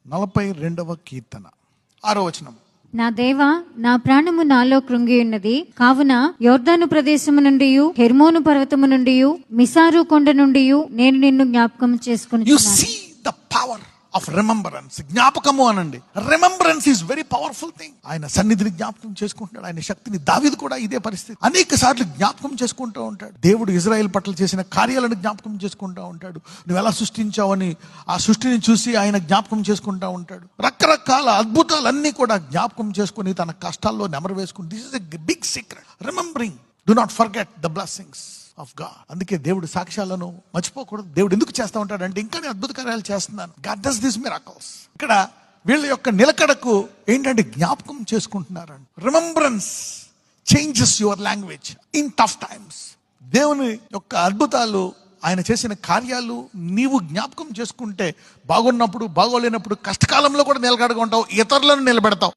42వ కీర్తన 6వ వచనం. నా దేవా, నా ప్రాణము నాలో కృంగి ఉన్నది. కావున యోర్దాను ప్రదేశము నుండి, హెర్మోను పర్వతము నుండి, మిసారు కొండ నుండి నేను నిన్ను జ్ఞాపకం చేసుకుని. You see the power of remembrance. జ్ఞాపకము అనండి. Remembrance is very powerful thing. ఆయన సన్నిధిని జ్ఞాపకం చేసుకుంటున్నాడు. ఆయన శక్తిని. దావీదు కూడా ఇదే పరిస్థితి. అనేక సార్లు జ్ఞాపకం చేసుకుంటూ ఉంటాడు. దేవుడు ఇజ్రాయెల్ పట్ల చేసిన కార్యాలను జ్ఞాపకం చేసుకుంటూ ఉంటాడు. నువ్వు ఎలా సృష్టించావని ఆ సృష్టిని చూసి ఆయన జ్ఞాపకం చేసుకుంటూ ఉంటాడు. రకరకాల అద్భుతాలన్నీ కూడా జ్ఞాపకం చేసుకుని తన కష్టాల్లో నెమరు వేసుకుని. This is a big secret. Remembering. Do not forget the blessings of God. అందుకే దేవుడు సాక్ష్యాలను మర్చిపోకూడదు. దేవుడు ఎందుకు చేస్తూ ఉంటాడు అంటే, ఇంకా నేను అద్భుత కార్యాలు చేస్తున్నాను. God does this miracles. ఇక్కడ వీళ్ళ యొక్క నిలకడకు ఏంటంటే జ్ఞాపకం చేసుకుంటున్నారండి. Remembrance changes your language in tough times. దేవుని యొక్క అద్భుతాలు, ఆయన చేసిన కార్యాలు నీవు జ్ఞాపకం చేసుకుంటే బాగున్నప్పుడు, బాగోలేనప్పుడు, కష్టకాలంలో కూడా నిలకడగా ఉంటావు. ఇతరులను నిలబెడతావు.